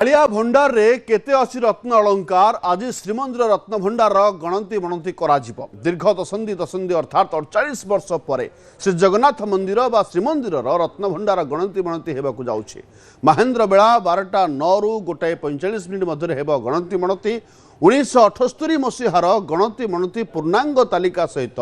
कालिया भंडार रे केते अछि रत्न अलंकार आज श्रीमंदिर रत्न भंडार गणति गणति करा जिवो। दीर्घ दशंधि अर्थात 48 वर्ष पर श्री जगन्नाथ मंदिर बा श्रीमंदिर रत्न भंडार गणति गणति हेबाकु जाउछि। महेंद्र बेला 12टा 9 रु 1:45 मिनिट मध्य हेबो गणति गणति। 1978 मसीहार गणति गणति पूर्णांग तालिका सहित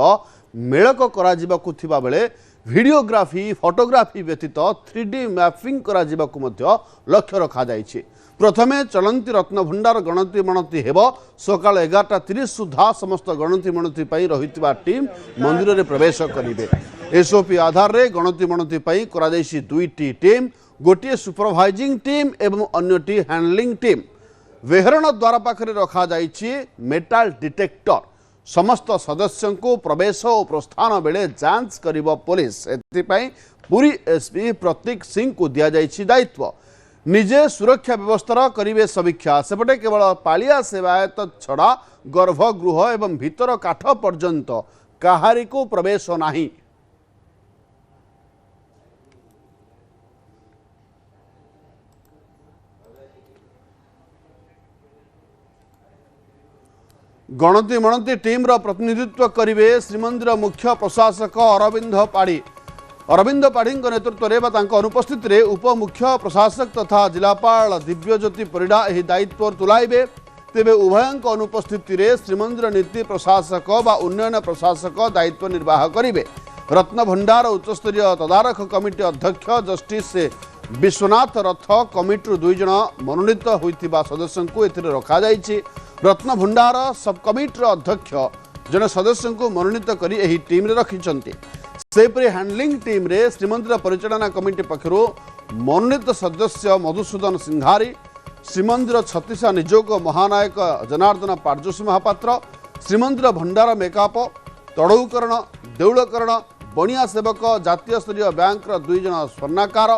मेलक करा जिबाकु थिबा बेले वीडियोग्राफी फोटोग्राफी व्यतीत 3D मैपिंग करा जिबाकु मध्य लक्ष्य रखा जाइछि। प्रथमे चलंती रत्न भंडार गणति गणति हेब। सकाल 11:30 सुधा समस्त गणति गणति पई रहितबा टीम मंदिर रे प्रवेश करिवे। एसओपी आधार रे गणति गणति पई करा जाइछि दुईटी टीम, गोटिए सुपरवाइजिंग टीम एवं अन्यटी हैंडलिंग टीम। वेहरण द्वार पाखरे रखा जाइछि मेटाल डिटेक्टर। समस्त सदस्यों को प्रवेश और प्रस्थान बेले जांच करिबो पुलिस। एथिपाई पुरी एसपी प्रतीक सिंह को दिया जाइछि दायित्व। निजे सुरक्षा व्यवस्था करिवे समीक्षा। सेपटे केवल पालिया सेवायत छड़ा गर्भगृह एवं भीतर काठ पर्यंत काहारी को प्रवेश नाही। गणति गणति टीम प्रतिनिधित्व करिवे श्रीमंदिर मुख्य प्रशासक अरविंद पाढ़ी। अरविंद पाढ़ी नेतृत्व में अनुपस्थित रे उप मुख्य प्रशासक तथा जिलापाल दिव्यज्योति परिडा यह दायित्व तुलाइबे। तेबे उभयंक अनुपस्थित रे श्रीमंदिर नीति प्रशासक व उन्नयन प्रशासक दायित्व निर्वाह करिवे। रत्न भंडार उच्चस्तरीय तदारख कमिटी अध्यक्ष जस्टिस विश्वनाथ रथ कमिटी 2 जन मनोनीत होइतिबा सदस्यों को एथिरे रखा जाइछि। रत्न भंडार सब कमिटी अध्यक्ष जन सदस्यों को मनोनीत करी एही टीम रे रखिछन्ति। सेपरि हैंडलिंग टीम रे श्रीमंदिर परिचालना कमिटी पक्षरु मनोनीत सदस्य मधुसूदन सिंघारी, श्रीमंदिर छत्तीसा निजोग महानायक जनार्दन पारजोशी महापात्र, श्रीमंदिर भंडार मेकअप तड़ौकरण देउलकरण बणिया सेवक जातीय स्तरीय बैंक 2 जन स्वर्णाकार,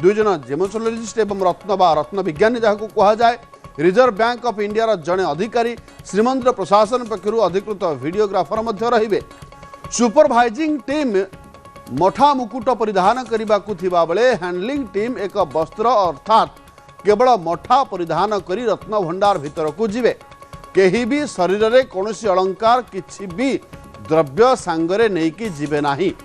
2 जन जेमोसोलॉजिस्ट एवं रत्न बा रत्न विज्ञानी जहां कहा जाए। रिजर्व बैंक ऑफ इंडिया जड़े अधिकारी श्रीमंदिर प्रशासन पक्षरु अधिकृत वीडियोग्राफर मध्य रहिबे। सुपरवाइजिंग टीम मठा मुकुट परिधान करने थिबा बेले हैंडलिंग टीम एक वस्त्र अर्थात केवल मठा परिधान करी रत्न भंडार भीतर को जिवे। केही भी शरीर रे कोनोसी अलंकार किछि भी द्रव्य सांगरे नेकी जिवे नाही।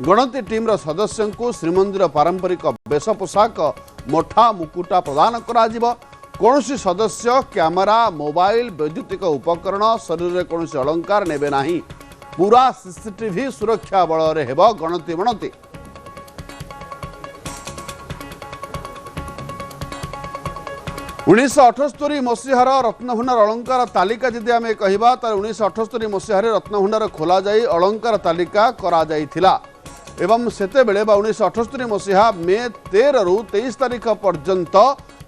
गणति टीम रो सदस्यों को श्रीमंदिर पारंपरिक वेश पोशाक मठा मुकुटा प्रदान करा जिवो। कोनोसी सदस्य कैमरा मोबाइल वैद्युतिक उपकरण शरीर रे कोनोसी अलंकार नेबे नाही। पूरा सीसीटीवी सुरक्षा बल रे हेबो गणति गणति। उन्नीस 1978 मसीहार रत्नभंडार अलंकार तालिका जदि आम कहवा 1978 मसीहार रत्नभंडार खोल जाई अलंकार तालिका करा जाइथिला एवं सेते बेले 1978 मसीहा मे 13 रु 23 तारिख पर्यंत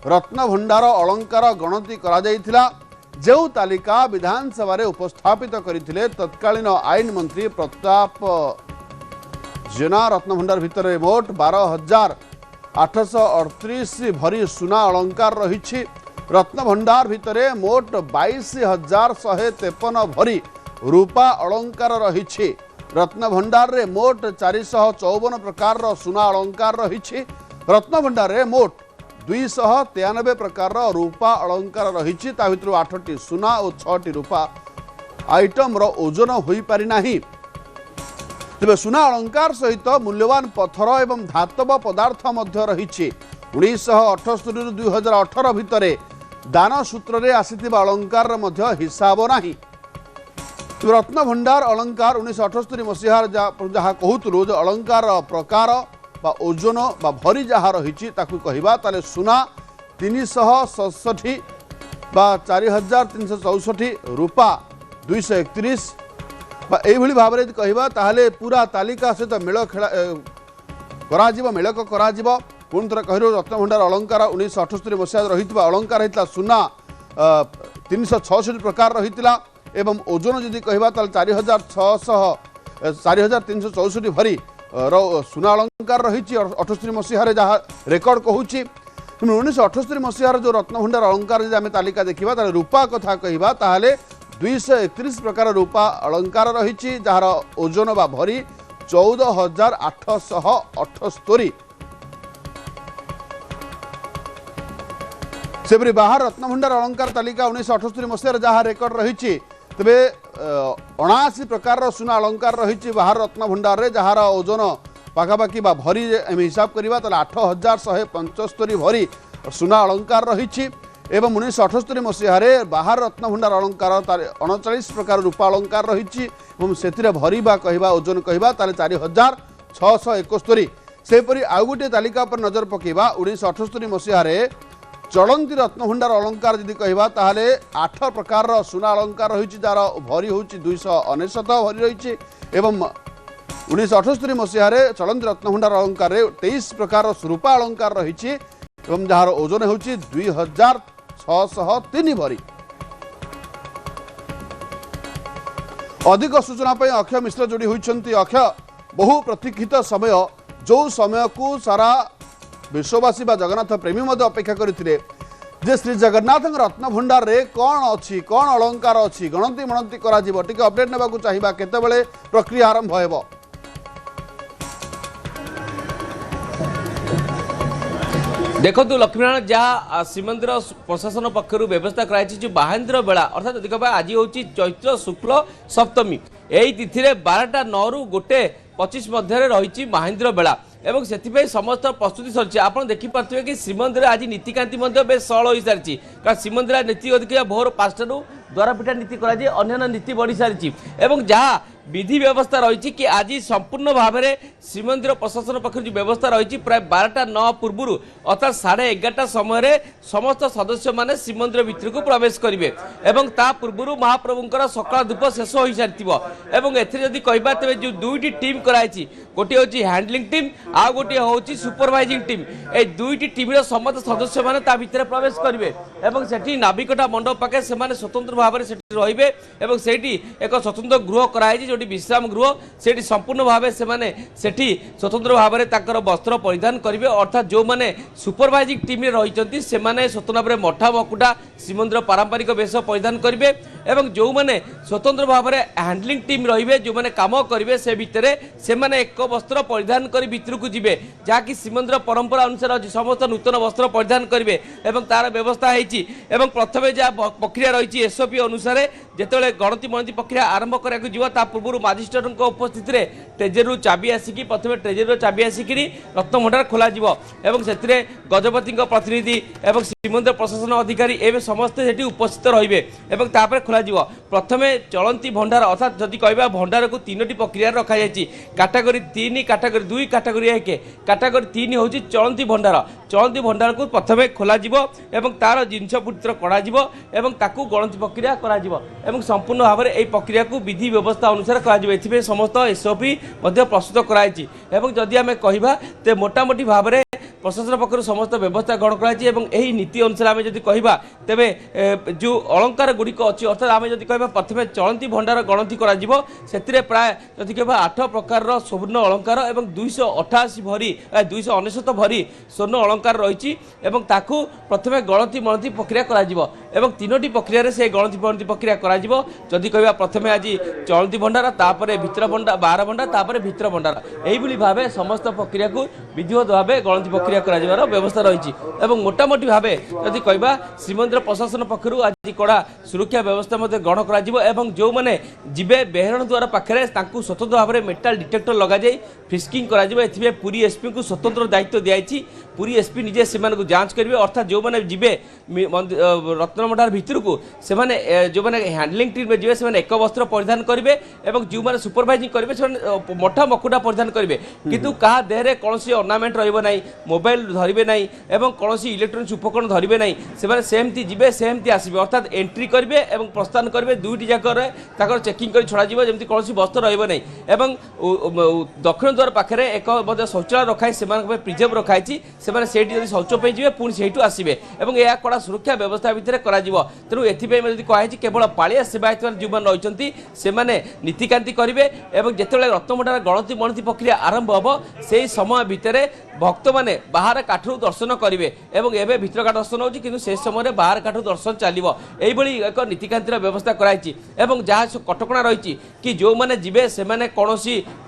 रत्नभंडार अलंकार गणति करा जाइथिला। जो तालिका विधानसभा उपस्थापित करथिले तत्कालीन आईन मंत्री प्रताप जेना रत्नभंडार भितर मोट 12,838 भरी सुना अलंकार रही। रत्नभंडार भितर मोट 22,153 भरी रूपा अलंकार रही। रत्नभंडार रे मोट 454 प्रकार सुना अलंकार रही। रत्नभंडार रे मोट 293 प्रकार रूपा अलंकार रही। 8टी सुना और 6टी रूपा आइटम ओजन हो पारि नाही। तेबे सुना अलंकार सहित मूल्यवान पत्थर एवं धातव पदार्थ मध्य रही। 1978 रु 2018 भितर दान सूत्र रे आसीथिबा अलंकार मध्य हिसाब नाही। रत्न भंडार अलंकार 1978 मसीहार जहाँ कहूलु अलंकार प्रकार बा ओजन बा भरी जहाँ रही ताकू कहवा ताले सुना 367 बा 4364 रूपा 231 बा एभली भाव में कहवा ताहले पूरा तालिका सहित मेल खेला करा मेलक करा पुणी थर कह रत्नभंडार अलंकार 1978 मसीहा रही अलंकार होता सुना 366 प्रकार रही एवं ओजन जदि कहवा 4,364 भरी सुना अलंकार रही 78 मसीहार जहाँ रेकर्ड कहूँ। 1978 मसीहार जो रत्नभंडार अलंकार जब आम तालिका देखा रूपा कथा कहवा ताहले 231 प्रकार रूपा अलंकार रही जार ओजन बा भरी 14,878। सेपरी बाहर रत्नभंडार अलंकार तालिका 1978 मसीह जहाँ रेकर्ड रही तेरे 79 प्रकार सुना अलंकार रही बाहर रत्नभंडार रे जहार ओजन पाखापाखि भरी हिसाब करवा 8175 भरी सुना अलंकार रही एवं 1978 मसीह बाहर रत्नभंडार अलंकार 39 प्रकार रूपा अलंकार रही से भरी कहवा ओजन कहवा 4671 सेपरी आउ गोटे तालिका पर नजर पकेबा 1978 मसीह चलती रत्नभंडार अलंकार जदि कहवा ताहले 8 प्रकार सुना अलंकार रही जार भरी हूँ 299 भरी रही एवं 1978 मसीह चलती रत्नभंडार अलंकार 23 प्रकार रूपा अलंकार रही एवं जार ओजन हूँ 2603 भरी। अधिक सूचना अक्षय मिश्र जोड़ी होती। अक्षय बहु प्रतीक्षित समय जो समय को सारा विश्ववासी बा जगन्नाथ प्रेमी मध्य अपेक्षा करते जे श्री जगन्नाथ रत्नभंडार रे कौन अच्छी कौन अलंकार अच्छी गणति मणति करा जीवो टिके अपडेट नेबा को चाहिबा केतेबेले प्रक्रिया आरंभ हेबो। देखो लक्ष्मीनारायण जहाँ श्रीमंदिर प्रशासन पक्षर व्यवस्था कराई बाहेन्द्र बेला अर्थात यदि कह आज हूँ चैत्र शुक्ल सप्तमी यही तिथि 12टा 9 ରୁ 1:25 मध्य रही महेन्द्र बेला एवं से समस्त प्रस्तुति सरी आप देखिपे कि श्रीमंदिर आज नीतिकांति बेस सरल हो सारी कारण श्रीमंदिर नीति अधिक भोर 5टारू द्वारपीठा नीति कर अन्य नीति बढ़ी सारी जहाँ विधि व्यवस्था रही कि आज संपूर्ण भाव में श्रीमंदिर प्रशासन पक्ष जो व्यवस्था रही प्राय 12टा 9 पूर्व अर्थात 11:30 समय समस्त सदस्य माने श्रीमंदिर भितर को प्रवेश करेंगे एवं ता पूर्व महाप्रभुंकर सकाळ धूप शेष हो सारी एथि कहबा तेरे जो दुईटी टीम कराई गोटे हूँ हैंडलिंग टीम आ गोटे हूँ सुपरवाइजिंग टीम ए दुईटी टीम समस्त सदस्य माने ता भितर प्रवेश करेंगे एवं सेठी नाविकटा मंडप पाखे से स्वतंत्र भाव में रहिबे एवं सेठी एक स्वतंत्र गृह कराई जोटी विश्राम गृह सेठी संपूर्ण भाव से स्वतंत्र भाव में ताकर वस्त्र परिधान करेंगे अर्थात जो मैंने सुपरवाइजिंग टीम रही से स्वतंत्र भाव में मठा मकुटा श्रीमंदिर पारंपरिक वेश परिधान करेंगे एवं जो मैंने स्वतंत्र भाव में हैंडलिंग टीम रहिबे जो मैंने काम करेंगे से भितर से एक वस्त्र परिधान कर भीतर को जीवे जहाँकि श्रीमंदिर परंपरा अनुसार अच्छी समस्त नूतन वस्त्र परिधान करेंगे एवं तार व्यवस्था होती प्रथम जहाँ प्रक्रिया रही एसओपी अनुसार जिते गणति मणति प्रक्रिया आरंभ करा पूर्व मजिस्ट्रेट उपस्थित ट्रेजरी चाबी आसिकी प्रथम ट्रेजरी चाबी आसिक रत्नभंडार खोल से गजपति प्रतिनिधि एवं श्रीमंदिर प्रशासन अधिकारी एवं समस्ते से उपस्थित रही खोल प्रथम चलती भंडार अर्थात जदि कहवा भंडार को 3टी प्रक्रिया रखा जाए कैटेगरी 3 कैटेगरी 2 कैटेगरी 1 कैटेगरी 3 हूँ चलती भंडार को प्रथम खोल तार जिनस पुत्र कड़ा गणति प्रक्रिया करा संपूर्ण भाव में यह प्रक्रिया को विधि व्यवस्था अनुसार कर समस्त एसओपी प्रस्तुत कराई जदि आम कहवा तो मोटामोटी भाव में प्रशासन पक्ष समस्त व्यवस्था ग्रहण कराई नीति अनुसार आम जब कहवा तेरे जो अलंकार गुड़िक अच्छी अर्थात आम जब कहवा प्रथम चलती भंडार गणति से प्राय जदि कहवा 8 प्रकार स्वर्ण अलंकार और 288 भरी 299 भरी स्वर्ण अलंकार रही प्रथम गणति मणति प्रक्रिया करा 3टी प्रक्रिया से गणति मणति प्रक्रिया करा जदि कहवा प्रथम आज चलती भंडार तापर भितर भंडार 12 भंडार तापर भितर भंडार यही भाव समस्त प्रक्रिया को विधिवत भाव गणति प्रक्रिया कर व्यवस्था रही मोटामोटी भाव जदि कहवा श्रीमंदिर प्रशासन पक्षर आज कड़ा सुरक्षा व्यवस्था ग्रहण कर जो मैंने जीवे बेहरण द्वार पाखे स्वतंत्र भाव में मेटाल डिटेक्टर लग जाए फ्रिस्किंग कर पुरी एसपी को स्वतंत्र दायित्व दिखाई पुरी एसपी निजे से जांच करेंगे अर्थात जो मैंने जीवे रत्नभंडार भितर को से जो मैंने हैंडलिंग टीम में जीवे एक वस्त्र परिधान करेंगे जो मैंने सुपरवाइजिंग करेंगे मठा मकुटा परिधान करेंगे किंतु क्या देहरे कौन अर्नामेंट रही मोबाइल धरवे ना और कौन इलेक्ट्रोनिक्स उपकरण धरवे ना से सेमती जीवे सेमती आसवे अर्थात एंट्री करेंगे और प्रस्थान करेंगे दुईटी जाकर चेकिंग कर छड़ा जमी कौन वस्त्र रही दक्षिण द्वार पाखे एक शौचालय रखाई से प्रिजर्व रखाई से शौच पे जी पुणी से आसवे और यह कड़ा सुरक्षा व्यवस्था भितर तेणु एथि कहुई केवल पालिया सेवायत जो रही से नीतिकांति करेंगे और जिते रत्नभंडार गणति मणति प्रक्रिया आरंभ हम से समय भितर भक्त मैंने बाहर काठरू दर्शन करेंगे एवं एवं भितर दर्शन होची किंतु से समय बाहर काठू दर्शन चलो यही एक नीतिकांतिर व्यवस्था कराई जहाँ कटकणा रही कि जो मैंने जीवे से कौन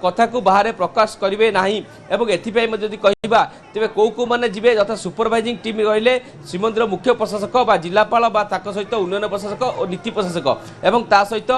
कथा को बाहर प्रकाश करेंगे ना एथि कहवा तेरे कौ कौ मैंने जीवे यथा सुपरवाइजिंग टीम रहिले श्रीमंदिर मुख्य प्रशासक बा जिलापाल बा सहित उन्नयन प्रशासक और नीति प्रशासक एवं ता सहित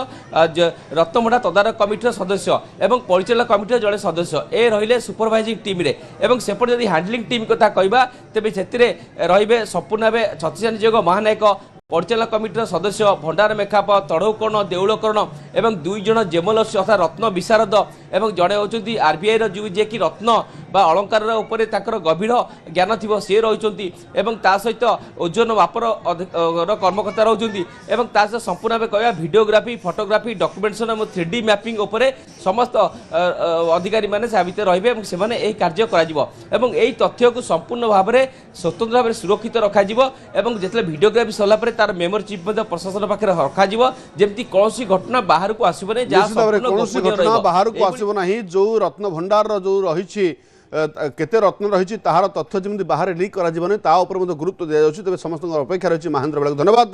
रत्नभंडार तदारक कमिटी सदस्य एवं परिचालन कमिटी जड़े सदस्य ए रहिले सुपरवाइजिंग टीम रे एवं सेपटे जदि हैंडलिंग टीम कथा कहवा तेज से रही संपूर्ण भाव छत्तीस नियोग महानायक परिचालन कमिटर सदस्य भंडार मेखाप तड़ौकर्ण देउलकर्ण एवं 2 जन जेमलसी अर्थात रत्न विशारद एवं जड़े होती आरबीआई रू जे कि रत्न बा अलंकार उपर गभीर ज्ञान थी सी रही सहित ओजन मापर कर्मकर्ता रही सहित संपूर्ण भाव कह भिडियोग्राफी फोटोग्राफी डॉक्यूमेंटेशन और 3D मैपिंग उपर समस्त अधिकारी मैंने भितर रही से कार्य कर तथ्य को संपूर्ण भाव में स्वतंत्र भाव सुरक्षित रखा जिते भिडियोग्राफी सरला तार मेमोरी चिप प्रशासन पाखे रखी कौन घटना बाहर को आसबनी घटना बाहर को आसब ना जो रत्न भंडार जो रही केते रत्न रही तार तथ्य जमी बाहर लीक कर गुरुत्व दि जाए तेज समस्त अपेक्षा रही महेंद्र बेला धन्यवाद।